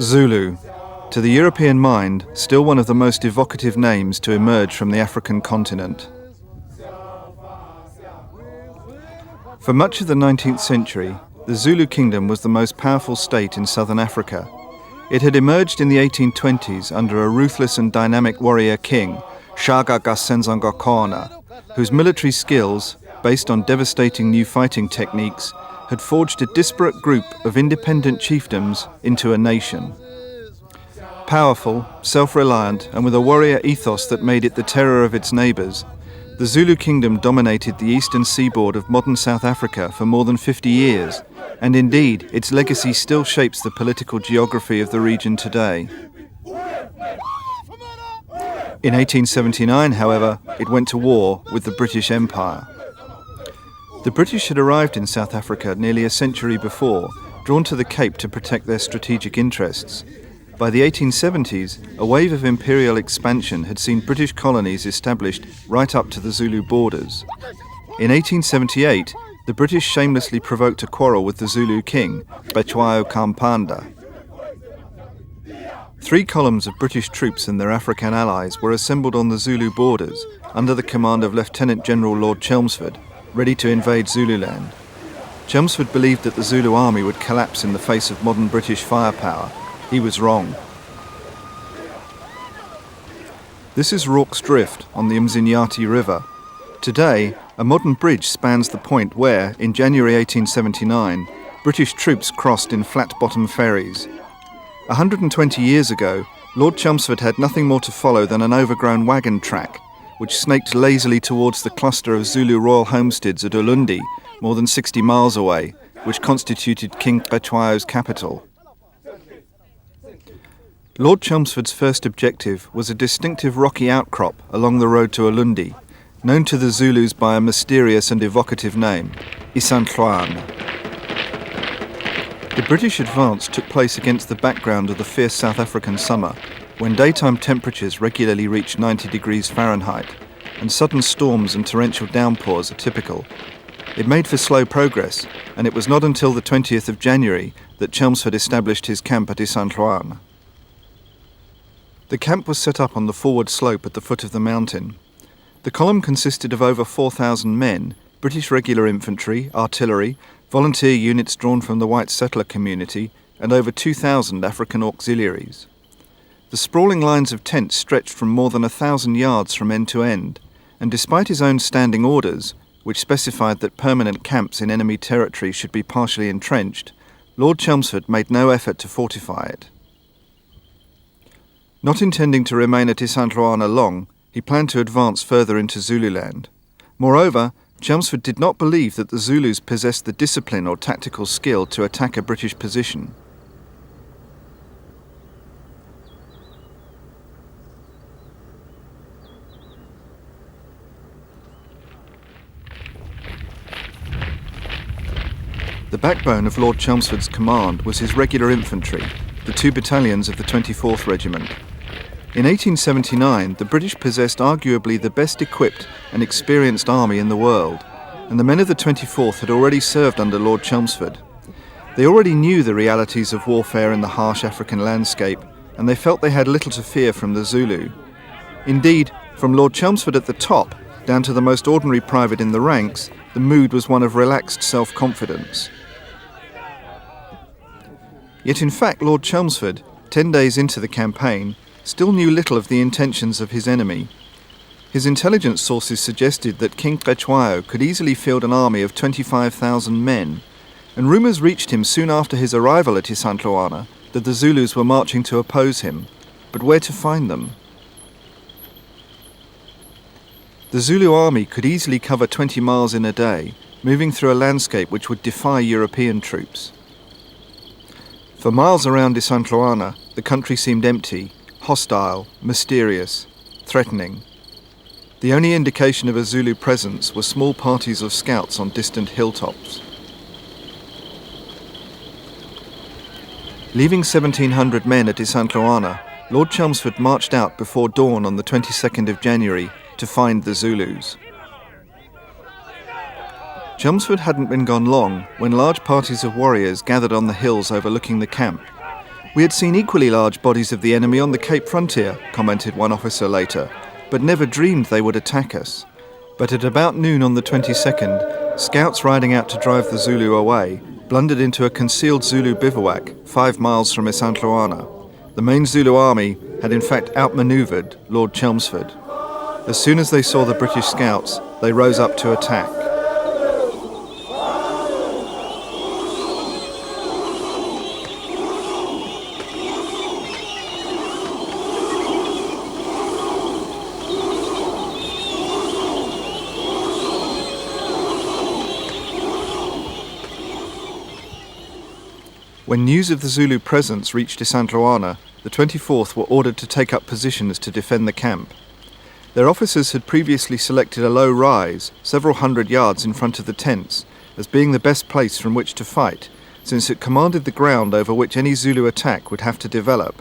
Zulu, to the European mind, still one of the most evocative names to emerge from the African continent. For much of the 19th century, the Zulu Kingdom was the most powerful state in southern Africa. It had emerged in the 1820s under a ruthless and dynamic warrior king, Shaka Gasenzangakona, whose military skills, based on devastating new fighting techniques, had forged a disparate group of independent chiefdoms into a nation. Powerful, self-reliant, and with a warrior ethos that made it the terror of its neighbours, the Zulu Kingdom dominated the eastern seaboard of modern South Africa for more than 50 years, and indeed its legacy still shapes the political geography of the region today. In 1879, however, it went to war with the British Empire. The British had arrived in South Africa nearly a century before, drawn to the Cape to protect their strategic interests. By the 1870s, a wave of imperial expansion had seen British colonies established right up to the Zulu borders. In 1878, the British shamelessly provoked a quarrel with the Zulu king, Cetshwayo Kampanda. 3 columns of British troops and their African allies were assembled on the Zulu borders under the command of Lieutenant General Lord Chelmsford, ready to invade Zululand. Chelmsford believed that the Zulu army would collapse in the face of modern British firepower. He was wrong. This is Rorke's Drift on the Mzinyati River. Today, a modern bridge spans the point where, in January 1879, British troops crossed in flat-bottom ferries. 120 years ago, Lord Chelmsford had nothing more to follow than an overgrown wagon track, which snaked lazily towards the cluster of Zulu royal homesteads at Ulundi, more than 60 miles away, which constituted King Cetshwayo's capital. Lord Chelmsford's first objective was a distinctive rocky outcrop along the road to Ulundi, known to the Zulus by a mysterious and evocative name, Isandlwana. The British advance took place against the background of the fierce South African summer, when daytime temperatures regularly reached 90 degrees Fahrenheit, and sudden storms and torrential downpours are typical. It made for slow progress, and it was not until the 20th of January that Chelmsford established his camp at Isandlwana. The camp was set up on the forward slope at the foot of the mountain. The column consisted of over 4,000 men, British regular infantry, artillery, volunteer units drawn from the white settler community, and over 2,000 African auxiliaries. The sprawling lines of tents stretched from more than 1,000 yards from end to end, and despite his own standing orders, which specified that permanent camps in enemy territory should be partially entrenched, Lord Chelmsford made no effort to fortify it. Not intending to remain at Isandlwana long, he planned to advance further into Zululand. Moreover, Chelmsford did not believe that the Zulus possessed the discipline or tactical skill to attack a British position. The backbone of Lord Chelmsford's command was his regular infantry, the 2 battalions of the 24th Regiment. In 1879, the British possessed arguably the best equipped and experienced army in the world, and the men of the 24th had already served under Lord Chelmsford. They already knew the realities of warfare in the harsh African landscape, and they felt they had little to fear from the Zulu. Indeed, from Lord Chelmsford at the top, down to the most ordinary private in the ranks, the mood was one of relaxed self-confidence. Yet in fact, Lord Chelmsford, 10 days into the campaign, still knew little of the intentions of his enemy. His intelligence sources suggested that King Cetshwayo could easily field an army of 25,000 men, and rumours reached him soon after his arrival at Isandlwana that the Zulus were marching to oppose him. But where to find them? The Zulu army could easily cover 20 miles in a day, moving through a landscape which would defy European troops. For miles around Isandlwana, the country seemed empty, hostile, mysterious, threatening. The only indication of a Zulu presence were small parties of scouts on distant hilltops. Leaving 1,700 men at Isandlwana, Lord Chelmsford marched out before dawn on the 22nd of January to find the Zulus. Chelmsford hadn't been gone long when large parties of warriors gathered on the hills overlooking the camp. "We had seen equally large bodies of the enemy on the Cape frontier," commented one officer later, "but never dreamed they would attack us." But at about noon on the 22nd, scouts riding out to drive the Zulu away blundered into a concealed Zulu bivouac 5 miles from Isandlwana. The main Zulu army had in fact outmaneuvered Lord Chelmsford. As soon as they saw the British scouts, they rose up to attack. When news of the Zulu presence reached Isandlwana, the 24th were ordered to take up positions to defend the camp. Their officers had previously selected a low rise, several hundred yards in front of the tents, as being the best place from which to fight, since it commanded the ground over which any Zulu attack would have to develop.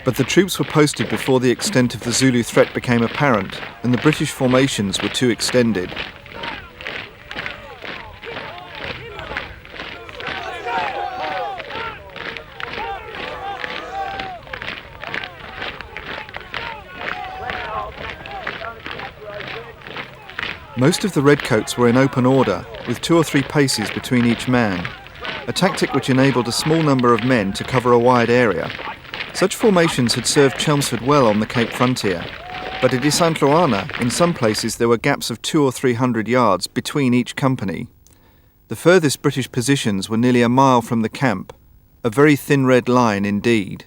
But the troops were posted before the extent of the Zulu threat became apparent, and the British formations were too extended. Most of the redcoats were in open order, with 2 or 3 paces between each man, a tactic which enabled a small number of men to cover a wide area. Such formations had served Chelmsford well on the Cape frontier, but at Isandlwana, in some places there were gaps of 200 or 300 yards between each company. The furthest British positions were nearly a mile from the camp, a very thin red line indeed.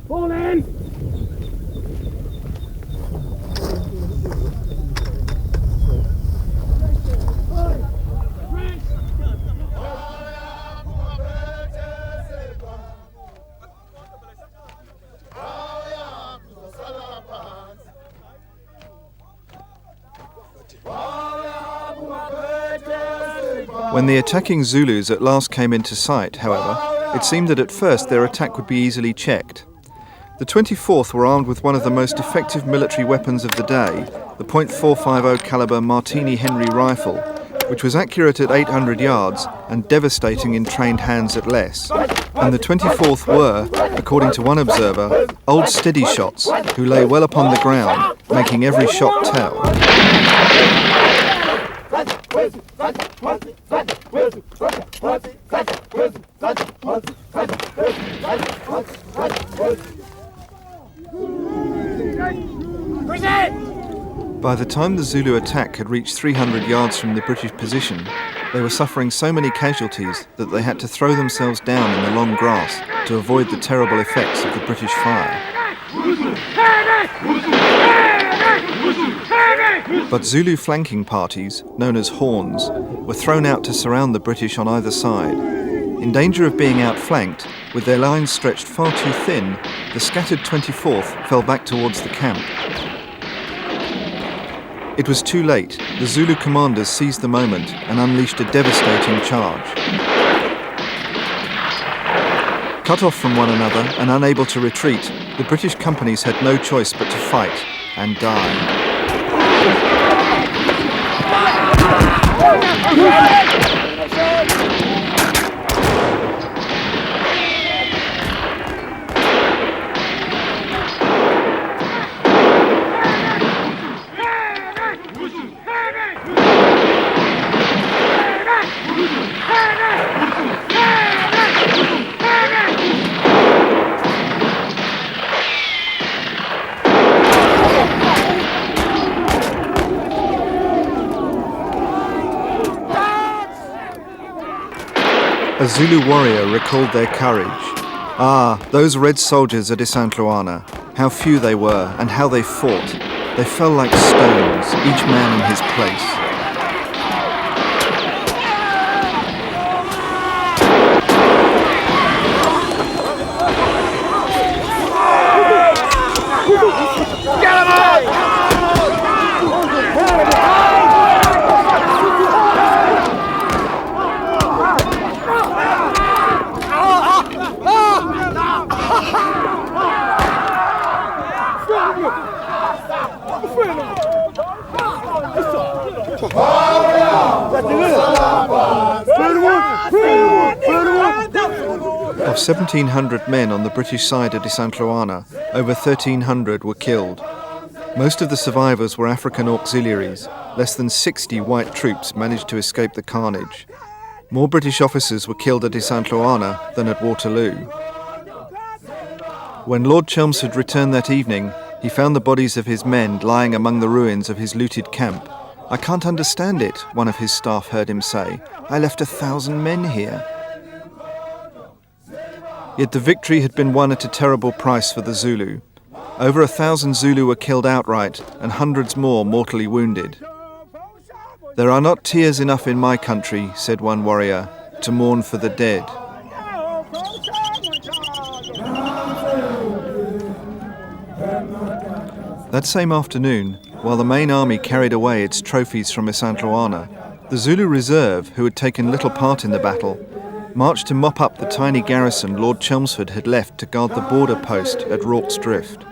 Fall in! When the attacking Zulus at last came into sight, however, it seemed that at first their attack would be easily checked. The 24th were armed with one of the most effective military weapons of the day, the .450 caliber Martini Henry rifle, which was accurate at 800 yards and devastating in trained hands at less. And the 24th were, according to one observer, old steady shots who lay well upon the ground, making every shot tell. By the time the Zulu attack had reached 300 yards from the British position, they were suffering so many casualties that they had to throw themselves down in the long grass to avoid the terrible effects of the British fire. But Zulu flanking parties, known as horns, were thrown out to surround the British on either side. In danger of being outflanked, with their lines stretched far too thin, the scattered 24th fell back towards the camp. It was too late. The Zulu commanders seized the moment and unleashed a devastating charge. Cut off from one another and unable to retreat, the British companies had no choice but to fight and die. A Zulu warrior recalled their courage. Ah, those red soldiers at Isandlwana, how few they were and how they fought. They fell like stones, each man in his place. Of 1,700 men on the British side at Isandlwana, over 1,300 were killed. Most of the survivors were African auxiliaries. Less than 60 white troops managed to escape the carnage. More British officers were killed at Isandlwana than at Waterloo. When Lord Chelmsford returned that evening, he found the bodies of his men lying among the ruins of his looted camp. "I can't understand it," one of his staff heard him say. "I left 1,000 men here." Yet the victory had been won at a terrible price for the Zulu. Over 1,000 Zulu were killed outright and hundreds more mortally wounded. "There are not tears enough in my country," said one warrior, "to mourn for the dead." That same afternoon, while the main army carried away its trophies from Isandlwana, the Zulu reserve, who had taken little part in the battle, marched to mop up the tiny garrison Lord Chelmsford had left to guard the border post at Rorke's Drift.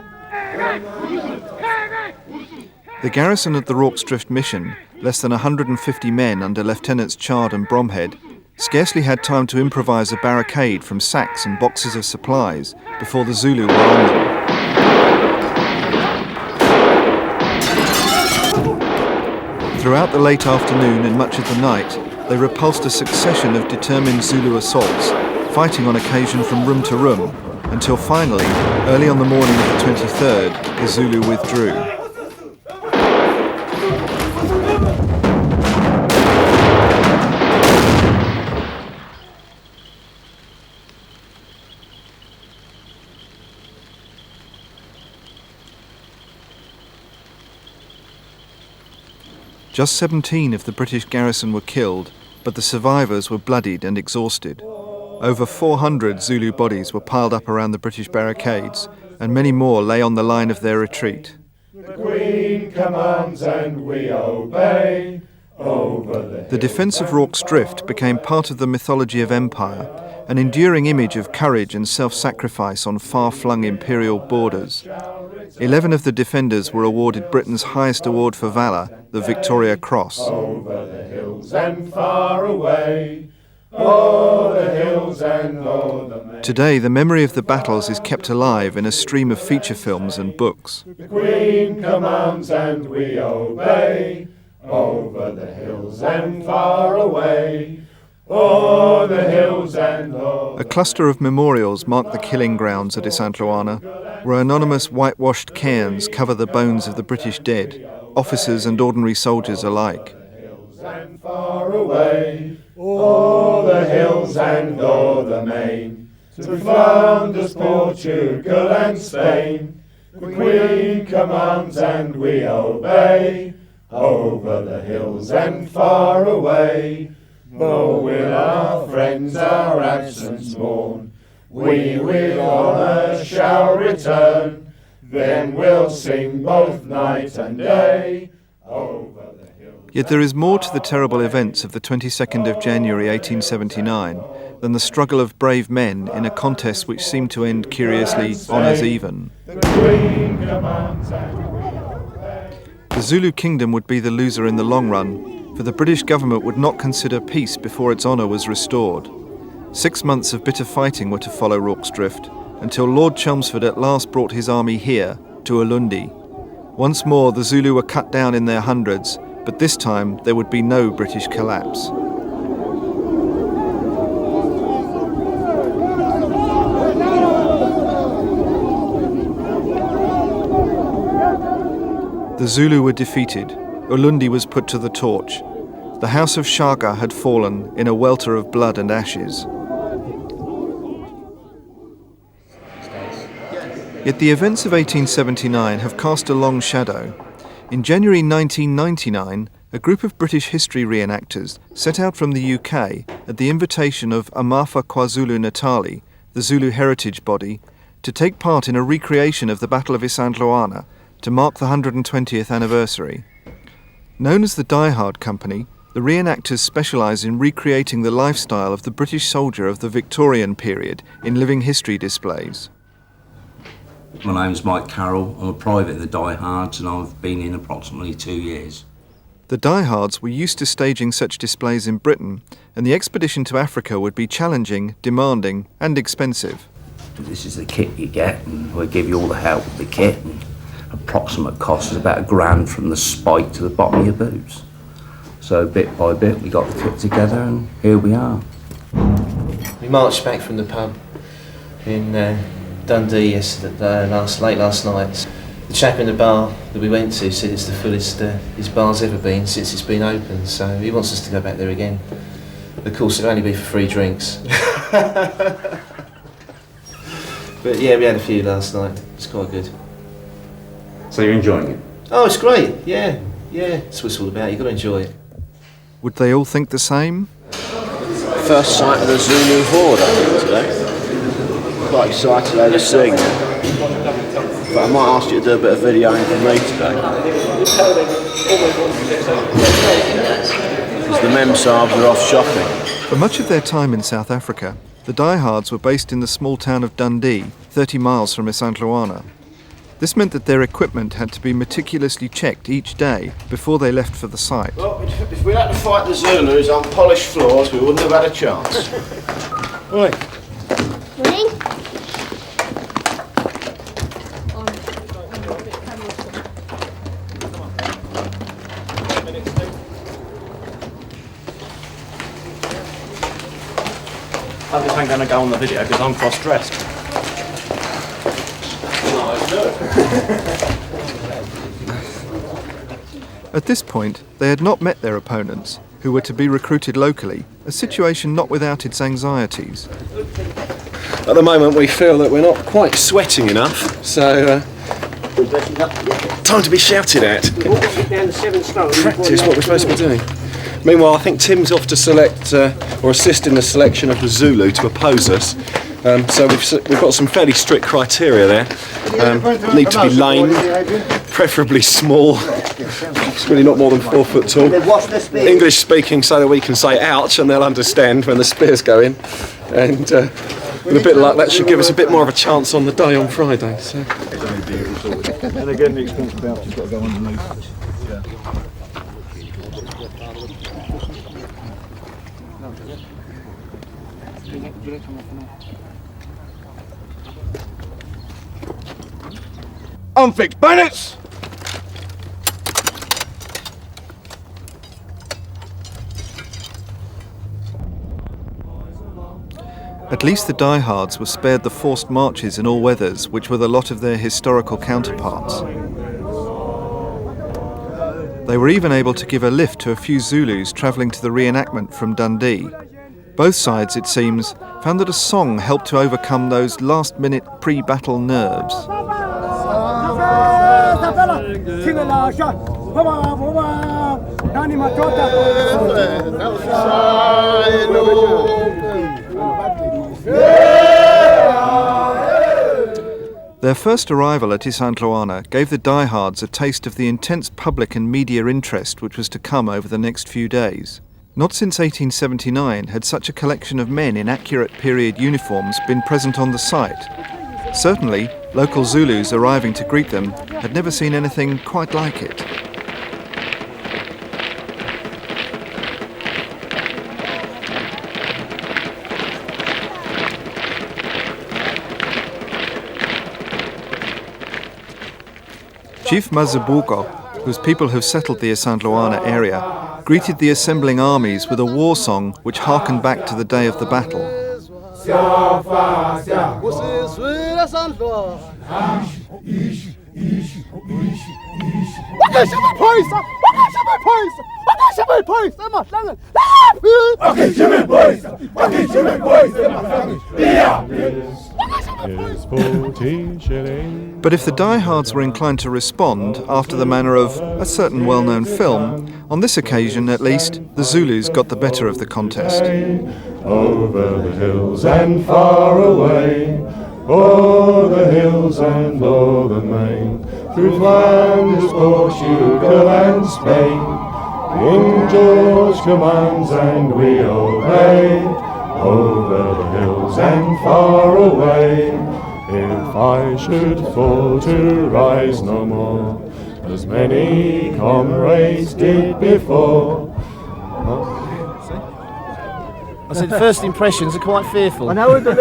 The garrison at the Rorke's Drift mission, less than 150 men under Lieutenants Chard and Bromhead, scarcely had time to improvise a barricade from sacks and boxes of supplies before the Zulu were on them. Throughout the late afternoon and much of the night, they repulsed a succession of determined Zulu assaults, fighting on occasion from room to room, until finally, early on the morning of the 23rd, the Zulu withdrew. Just 17 of the British garrison were killed, but the survivors were bloodied and exhausted. Over 400 Zulu bodies were piled up around the British barricades, and many more lay on the line of their retreat. The Queen commands and we obey. The defence of Rorke's Drift became part of the mythology of empire, an enduring image of courage and self-sacrifice on far-flung imperial borders. 11 of the defenders were awarded Britain's highest award for valour, the Victoria Cross. Over the hills and far away, o'er the hills and o'er the main. Today, the memory of the battles is kept alive in a stream of feature films and books. The Queen commands and we obey, over the hills and far away, o'er the hills and o'er. A cluster of memorials mark the killing grounds at Isandlwana, where anonymous whitewashed cairns cover the bones of the British dead, officers and ordinary soldiers alike. And far away, o'er the hills and o'er the main, to Flanders, Portugal and Spain. The Queen commands and we obey, over the hills and far away. Oh, will our friends our absence mourn? We with honour shall return, then we'll sing both night and day. Over the hills. Yet there is more to the terrible events of the 22nd of January 1879 than the struggle of brave men in a contest which seemed to end curiously honours even. The Queen commands and we obey. The Zulu Kingdom would be the loser in the long run, for the British government would not consider peace before its honour was restored. 6 months of bitter fighting were to follow Rorke's Drift, until Lord Chelmsford at last brought his army here, to Ulundi. Once more the Zulu were cut down in their hundreds, but this time there would be no British collapse. The Zulu were defeated. Ulundi was put to the torch. The house of Shaka had fallen in a welter of blood and ashes. Yet the events of 1879 have cast a long shadow. In January 1999, a group of British history reenactors set out from the UK at the invitation of Amafa KwaZulu Natali, the Zulu heritage body, to take part in a recreation of the Battle of Isandlwana to mark the 120th anniversary. Known as the Diehard Company, the reenactors specialise in recreating the lifestyle of the British soldier of the Victorian period in living history displays. My name's Mike Carroll. I'm a private in the Diehards and I've been in approximately 2 years. The Diehards were used to staging such displays in Britain, and the expedition to Africa would be challenging, demanding, and expensive. This is the kit you get, and we'll give you all the help with the kit. And approximate cost is about £1,000 from the spike to the bottom of your boots. So bit by bit we got the kit together, and here we are. We marched back from the pub in Dundee late last night. The chap in the bar that we went to said it's the fullest his bar's ever been since it's been open, so he wants us to go back there again. Of course, it'll only be for free drinks. But yeah, we had a few last night. It's quite good. So you're enjoying it? Oh, it's great. Yeah. That's what it's all about. You've got to enjoy it. Would they all think the same? First sight of the Zulu horde, I think, today. Quite excited over seeing it. But I might ask you to do a bit of videoing for me today. Because the Memsahbs are off shopping. For much of their time in South Africa, the Diehards were based in the small town of Dundee, 30 miles from Isandlwana. This meant that their equipment had to be meticulously checked each day before they left for the site. Well, if we'd had to fight the Zulus on polished floors, we wouldn't have had a chance. Right. Morning. This ain't going to go on the video because I'm cross-dressed. At this point, they had not met their opponents, who were to be recruited locally, a situation not without its anxieties. At the moment we feel that we're not quite sweating enough, so time to be shouted at. Practice what we're supposed to be doing. Meanwhile, I think Tim's off to select or assist in the selection of the Zulu to oppose us. So we've got some fairly strict criteria there. Need to be lame, preferably small, really not more than 4 foot tall. English speaking so that we can say ouch and they'll understand when the spears go in. And with a bit of luck that should give us a bit more of a chance on the day on Friday. So. And again, the expensive voucher's got to go underneath. Unfixed bayonets! At least the Diehards were spared the forced marches in all weathers, which were the lot of their historical counterparts. They were even able to give a lift to a few Zulus travelling to the reenactment from Dundee. Both sides, it seems, found that a song helped to overcome those last-minute pre-battle nerves. Their first arrival at Isandlwana gave the Diehards a taste of the intense public and media interest which was to come over the next few days. Not since 1879 had such a collection of men in accurate period uniforms been present on the site. Certainly, local Zulus arriving to greet them had never seen anything quite like it. Chief Mazibuko, whose people have settled the Isandlwana area, greeted the assembling armies with a war song which harkened back to the day of the battle. But if the Diehards were inclined to respond after the manner of a certain well-known film, on this occasion at least, the Zulus got the better of the contest. Over the hills and far away, o'er the hills and o'er the main, through Flanders, Portugal and Spain, King George commands and we obey, over the hills and far away. If I should fall to rise no more, as many comrades did before. I said first impressions are quite fearful. I know the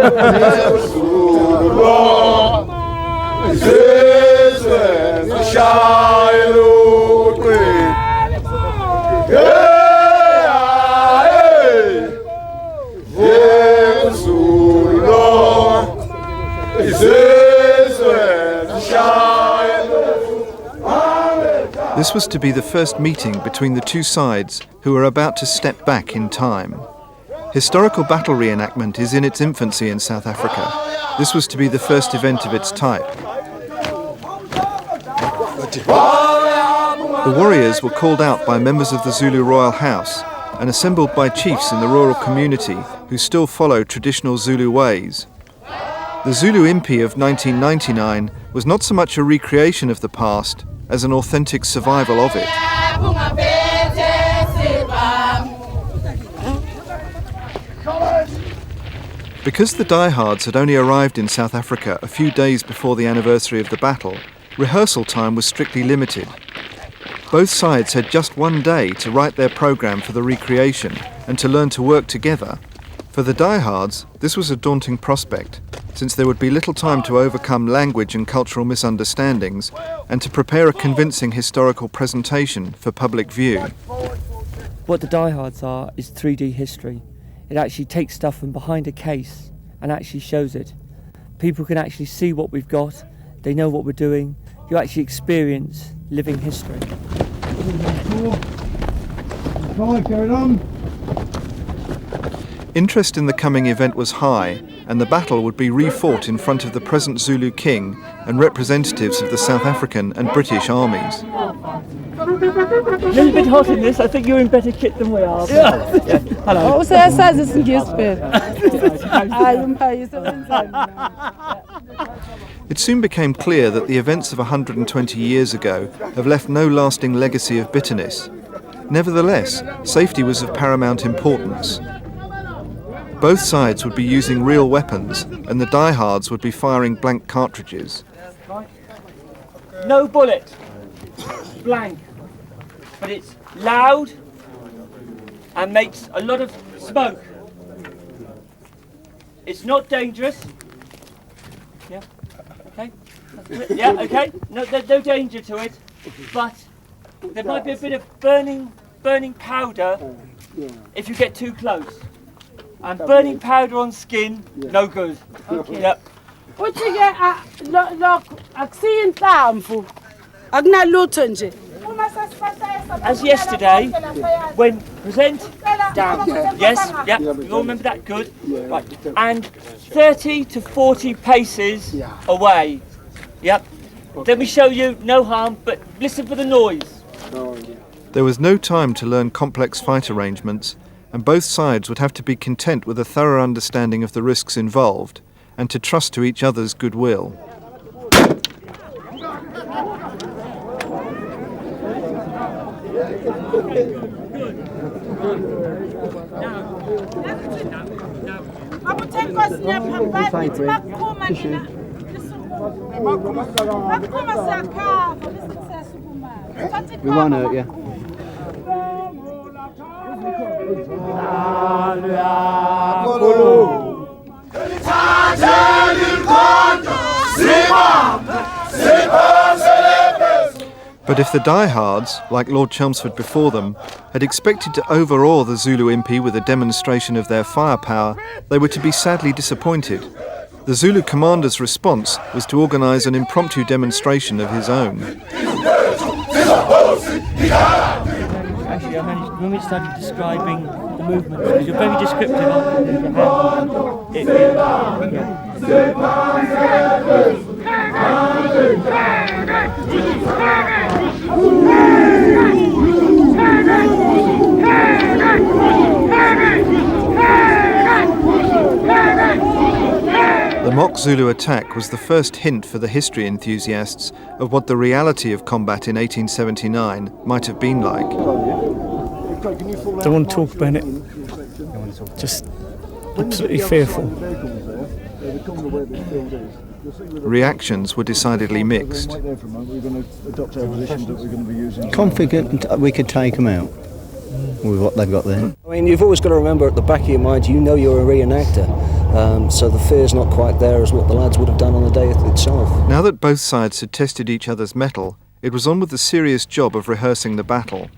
This was to be the first meeting between the two sides who were about to step back in time. Historical battle reenactment is in its infancy in South Africa. This was to be the first event of its type. The warriors were called out by members of the Zulu royal house and assembled by chiefs in the rural community who still follow traditional Zulu ways. The Zulu Impi of 1999 was not so much a recreation of the past as an authentic survival of it. Because the Diehards had only arrived in South Africa a few days before the anniversary of the battle, rehearsal time was strictly limited. Both sides had just one day to write their programme for the recreation and to learn to work together. For the Diehards, this was a daunting prospect, since there would be little time to overcome language and cultural misunderstandings and to prepare a convincing historical presentation for public view. What the Diehards are is 3D history. It actually takes stuff from behind a case and actually shows it. People can actually see what we've got, they know what we're doing, you actually experience living history. Interest in the coming event was high, and the battle would be re-fought in front of the present Zulu king and representatives of the South African and British armies. A little bit hot in this, I think you're in better kit than we are. Yeah. Hello. It soon became clear that the events of 120 years ago have left no lasting legacy of bitterness. Nevertheless, safety was of paramount importance. Both sides would be using real weapons, and the Diehards would be firing blank cartridges. No bullet, blank, but it's loud and makes a lot of smoke. It's not dangerous. Yeah, okay. Yeah, okay. No, there's no danger to it, but there might be a bit of burning powder if you get too close. And burning powder on skin, no good. Okay. Yep. As yesterday, when present down. Yes, yeah, you all remember that? Good. Right. And 30 to 40 paces away. Yep. Then we show you no harm, but listen for the noise. There was no time to learn complex fight arrangements, and both sides would have to be content with a thorough understanding of the risks involved and to trust to each other's goodwill. We won't hurt you. But if the Diehards, like Lord Chelmsford before them, had expected to overawe the Zulu Impi with a demonstration of their firepower, they were to be sadly disappointed. The Zulu commander's response was to organise an impromptu demonstration of his own. Actually, I managed, when we started describing the movement, because you're very descriptive of it. The mock Zulu attack was the first hint for the history enthusiasts of what the reality of combat in 1879 might have been like. Don't want to talk about it. Just absolutely fearful. Reactions were decidedly mixed. Confident we could take them out with what they've got there. I mean, you've always got to remember at the back of your mind, you know you're a reenactor, so the fear's not quite there as what the lads would have done on the day itself. Now that both sides had tested each other's mettle, it was on with the serious job of rehearsing the battle.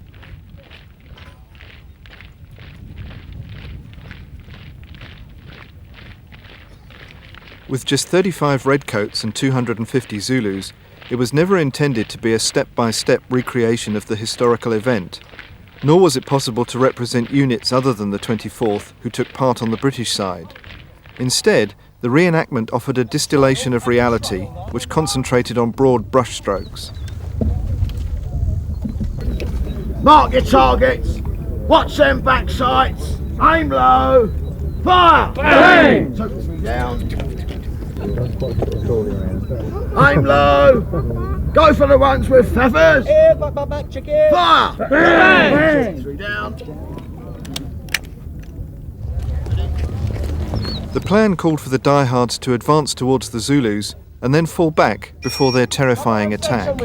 With just 35 redcoats and 250 Zulus, it was never intended to be a step-by-step recreation of the historical event, nor was it possible to represent units other than the 24th who took part on the British side. Instead, the reenactment offered a distillation of reality which concentrated on broad brushstrokes. Mark your targets. Watch them back sights. Aim low. Fire. Bang. Down. Aim low. Go for the ones with feathers. Fire. Bang. Down. The plan called for the diehards to advance towards the Zulus and then fall back before their terrifying attack.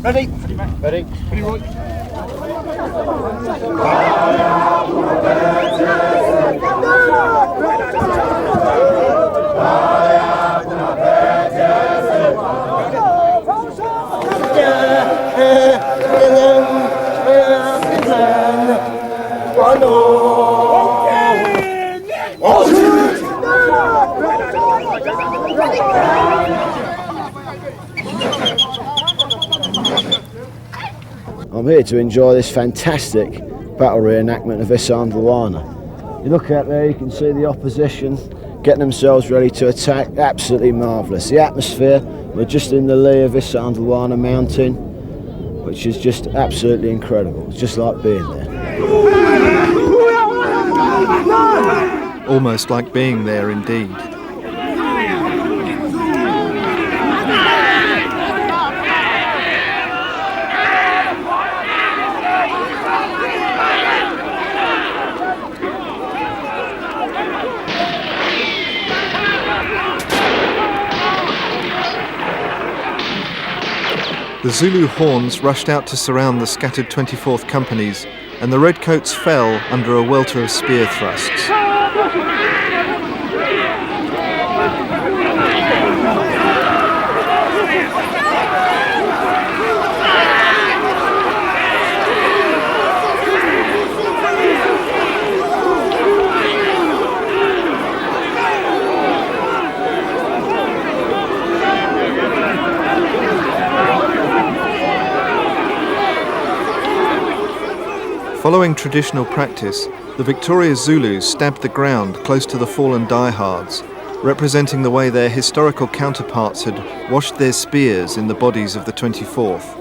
Ready? Ready? Ready, Roy? I'm here to enjoy this fantastic battle reenactment of Isandlwana. You look out there, you can see the opposition getting themselves ready to attack. Absolutely marvellous. The atmosphere, we're just in the lee of Isandlwana mountain, which is just absolutely incredible. It's just like being there. Almost like being there indeed. The Zulu horns rushed out to surround the scattered 24th companies, and the redcoats fell under a welter of spear thrusts. Following traditional practice, the victorious Zulus stabbed the ground close to the fallen diehards, representing the way their historical counterparts had washed their spears in the bodies of the 24th.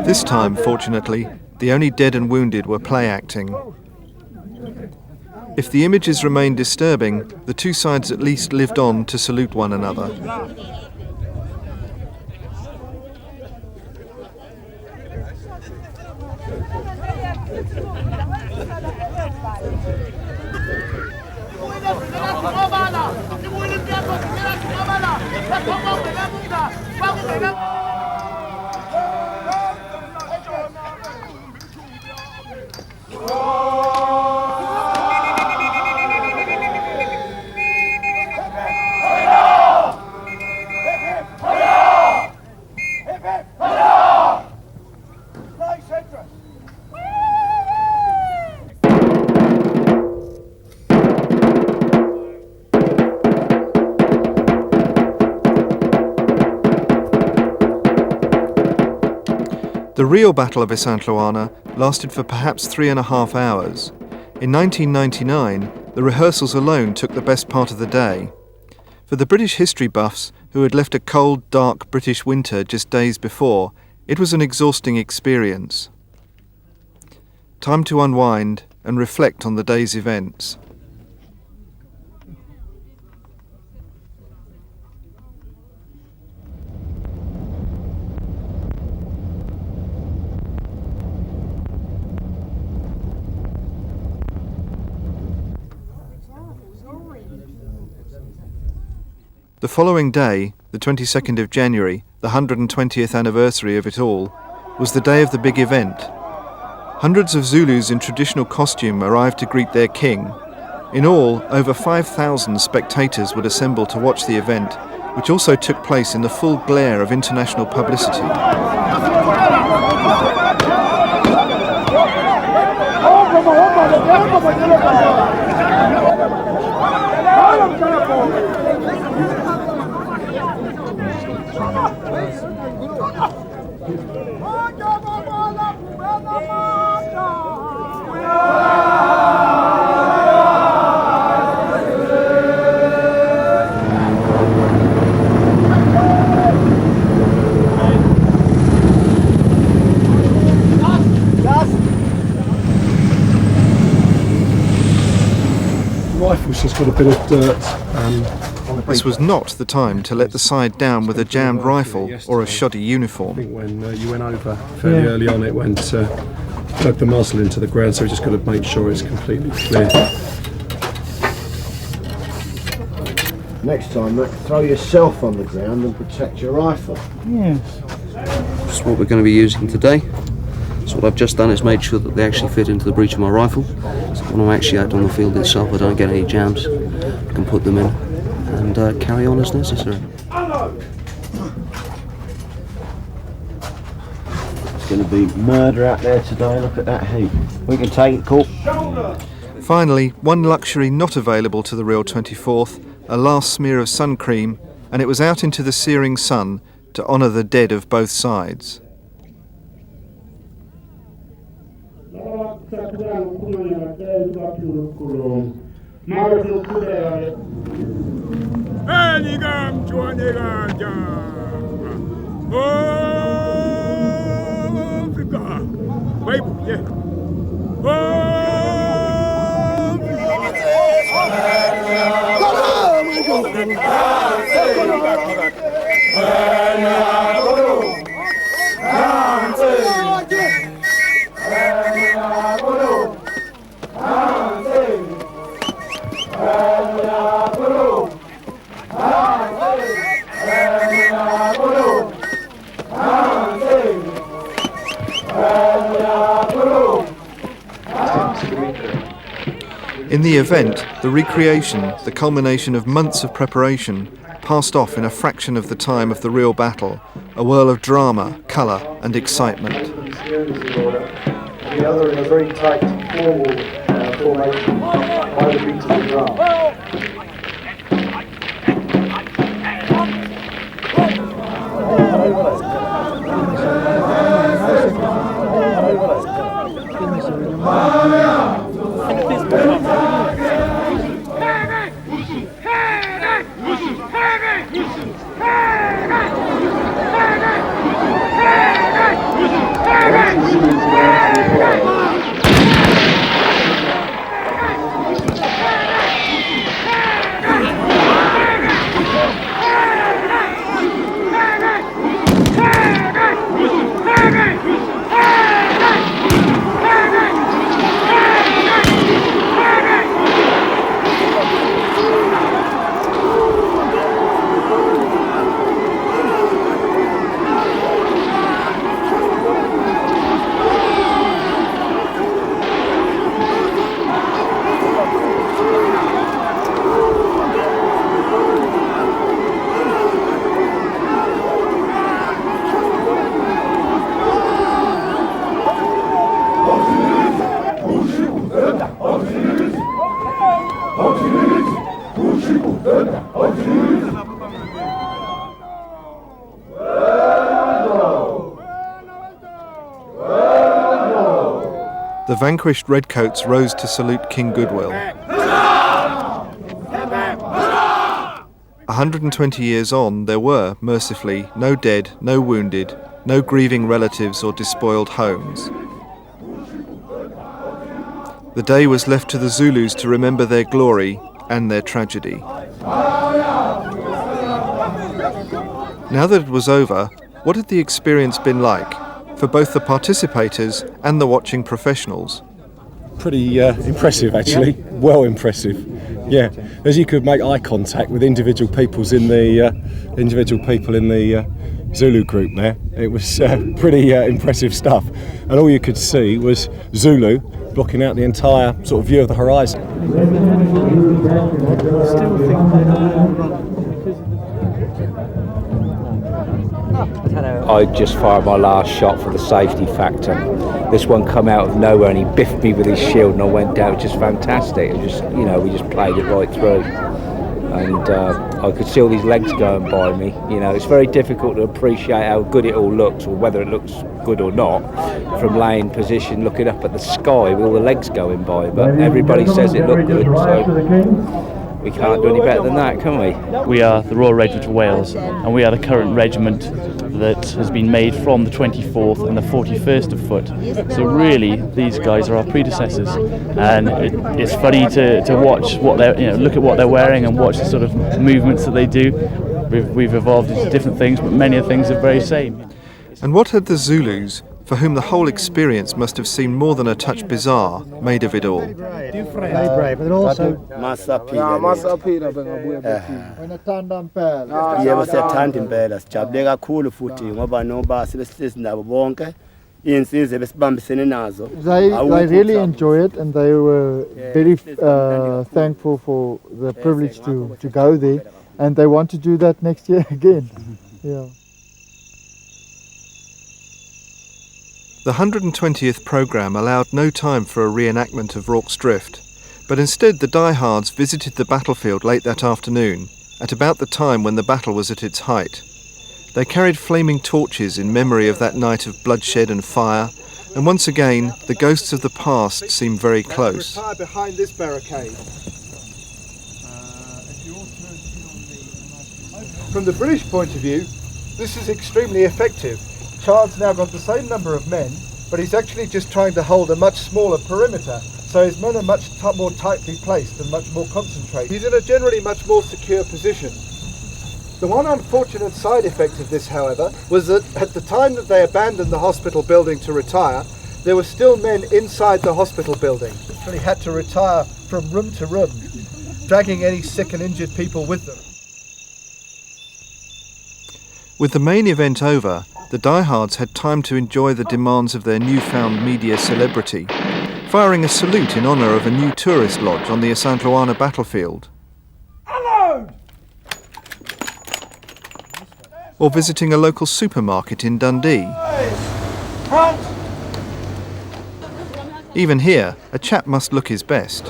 This time, fortunately, the only dead and wounded were play acting. If the images remained disturbing, the two sides at least lived on to salute one another. The real Battle of Isandlwana lasted for perhaps 3.5 hours. In 1999, the rehearsals alone took the best part of the day. For the British history buffs, who had left a cold, dark British winter just days before, it was an exhausting experience. Time to unwind and reflect on the day's events. The following day, the 22nd of January, the 120th anniversary of it all, was the day of the big event. Hundreds of Zulus in traditional costume arrived to greet their king. In all, over 5,000 spectators would assemble to watch the event, which also took place in the full glare of international publicity. Rifle's just got a bit of dirt. This was not the time to let the side down with a jammed rifle or a shoddy I uniform. think when you went over fairly early on, it went dug the muzzle into the ground, so we just got to make sure it's completely clear. Next time, look, throw yourself on the ground and protect your rifle. Yes. That's what we're going to be using today. So what I've just done is made sure that they actually fit into the breech of my rifle. So when I'm actually out on the field itself, I don't get any jams. I can put them in and carry on as necessary. It's going to be murder out there today. Look at that heat. We can take it, Court. Finally, one luxury not available to the real 24th, a last smear of sun cream, and it was out into the searing sun to honour the dead of both sides. In the event, the recreation, the culmination of months of preparation, passed off in a fraction of the time of the real battle, a whirl of drama, colour and excitement. The other in a very tight, formal formation by the beat of the drum. The vanquished redcoats rose to salute King Goodwill. 120 years on, there were, mercifully, no dead, no wounded, no grieving relatives or despoiled homes. The day was left to the Zulus to remember their glory and their tragedy. Now that it was over, what had the experience been like for both the participators and the watching professionals? Pretty impressive, actually. Well impressive. Yeah, as you could make eye contact with individual people in the Zulu group there. It was pretty impressive stuff, and all you could see was Zulu blocking out the entire sort of view of the horizon. I just fired my last shot for the safety factor. This one come out of nowhere and he biffed me with his shield and I went down. It was just fantastic. It was just, you know, we just played it right through. And I could see all these legs going by me. You know, it's very difficult to appreciate how good it all looks, or whether it looks good or not, from laying position, looking up at the sky with all the legs going by. But everybody says it looked good, so we can't do any better than that, can we? We are the Royal Regiment of Wales, and we are the current regiment that has been made from the 24th and the 41st of Foot. So really, these guys are our predecessors, and it's funny to watch what they're, you know, look at what they're wearing and watch the sort of movements that they do. We've evolved into different things, but many of the things are very same. And what had the Zulus, for whom the whole experience must have seemed more than a touch bizarre, made of it all? Very brave, but also they really enjoy it, and they were very thankful for the privilege to go there, and they want to do that next year again. Yeah. The 120th programme allowed no time for a reenactment of Rorke's Drift, but instead the diehards visited the battlefield late that afternoon, at about the time when the battle was at its height. They carried flaming torches in memory of that night of bloodshed and fire, and once again the ghosts of the past seemed very close. Retire behind this barricade. From the British point of view, this is extremely effective. Chard's now got the same number of men, but he's actually just trying to hold a much smaller perimeter, so his men are much more tightly placed and much more concentrated. He's in a generally much more secure position. The one unfortunate side effect of this, however, was that at the time that they abandoned the hospital building to retire, there were still men inside the hospital building. They had to retire from room to room, dragging any sick and injured people with them. With the main event over, the diehards had time to enjoy the demands of their newfound media celebrity, firing a salute in honour of a new tourist lodge on the Isandlwana battlefield. Hello! Or visiting a local supermarket in Dundee. Even here, a chap must look his best.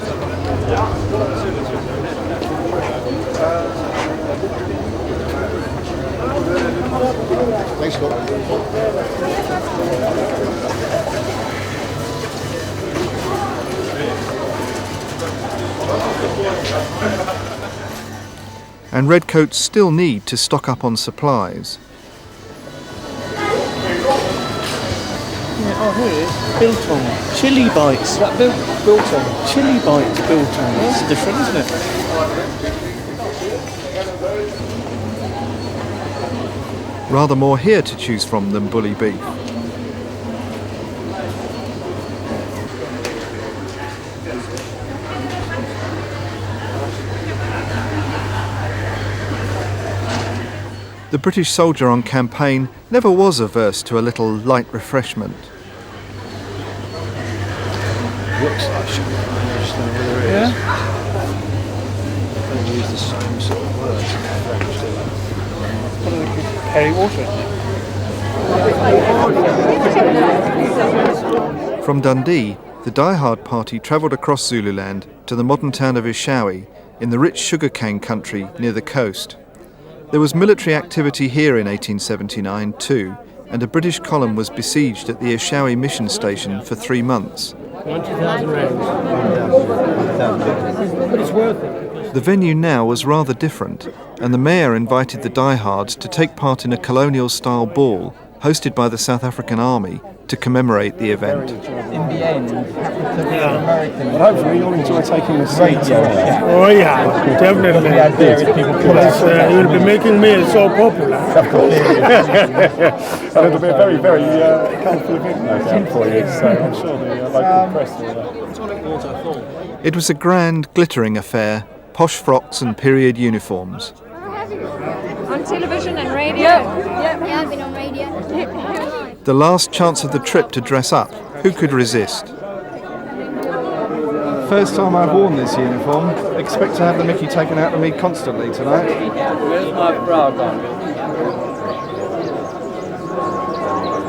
And redcoats still need to stock up on supplies. Oh, here it is. Biltong. Chili bites. That biltong. Chili bites, biltong. That's different, isn't it? Rather more here to choose from than bully beef. The British soldier on campaign never was averse to a little light refreshment. Looks like sugar. I just don't know whether it is. They use the same sort of words in French, do they? What do they call Perry water? From Dundee, the Diehard party travelled across Zululand to the modern town of Ishawi in the rich sugarcane country near the coast. There was military activity here in 1879 too, and a British column was besieged at the Ishawi mission station for 3 months. 20,000 rounds. But it's worth it. The venue now was rather different, and the mayor invited the diehards to take part in a colonial-style ball hosted by the South African Army to commemorate the event. In the end, American. But hopefully you'll enjoy taking the seats. Oh yeah, definitely. You'll be making me so popular. And it'll be a very, very colourful event, no doubt, for you. So I'm sure the local press will. It was a grand, glittering affair, posh frocks and period uniforms. On television and radio? Yeah, I've been on radio. The last chance of the trip to dress up. Who could resist? First time I've worn this uniform. Expect to have the mickey taken out of me constantly tonight. Where's my bra gone?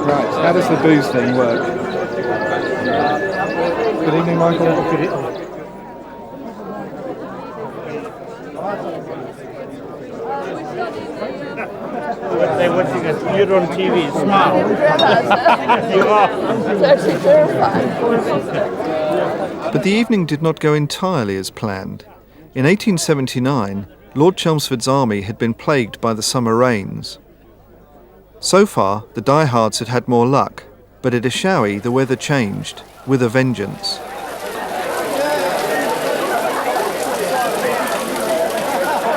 Right, how does the booze thing work? Good evening, Michael. They're watching us here on TV. Smile. You are. It's actually terrifying. But the evening did not go entirely as planned. In 1879, Lord Chelmsford's army had been plagued by the summer rains. So far, the diehards had had more luck, but at Ishawi the weather changed, with a vengeance.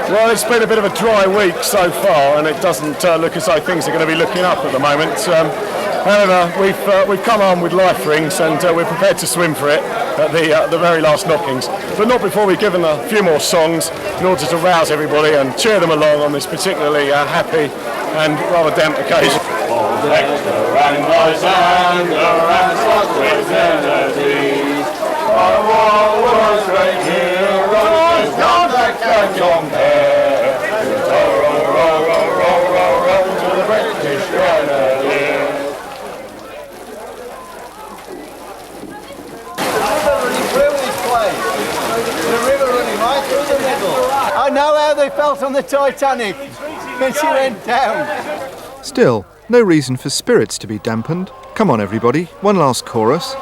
Well, it's been a bit of a dry week so far, and it doesn't look as though things are going to be looking up at the moment. However, we've come on with life rings, and we're prepared to swim for it at the very last knockings. But not before we've given a few more songs in order to rouse everybody and cheer them along on this particularly happy and rather damp occasion. Hector and Lysander and Socrates melodies are all world's great heroes, none that can compare. Row to the British Grenadiers. Where we play? The river running right through the middle. I know how they felt on the Titanic when she went down. Still, no reason for spirits to be dampened. Come on everybody, one last chorus.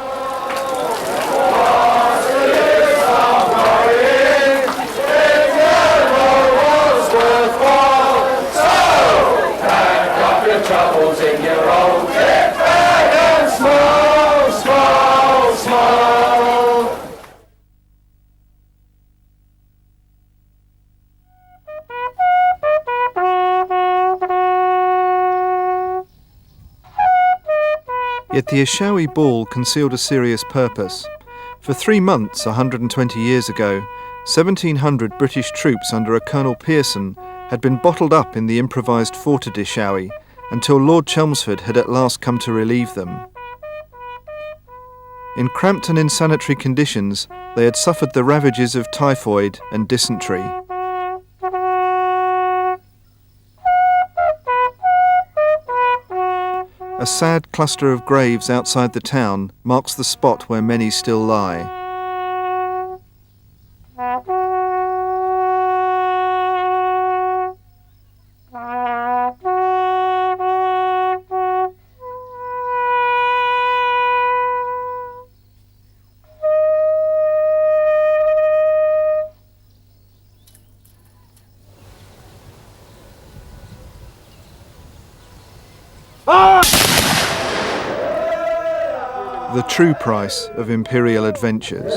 Yet the Ishawi ball concealed a serious purpose. For 3 months, 120 years ago, 1,700 British troops under a Colonel Pearson had been bottled up in the improvised fort at Ishawi until Lord Chelmsford had at last come to relieve them. In cramped and insanitary conditions, they had suffered the ravages of typhoid and dysentery. A sad cluster of graves outside the town marks the spot where many still lie. The true price of imperial adventures.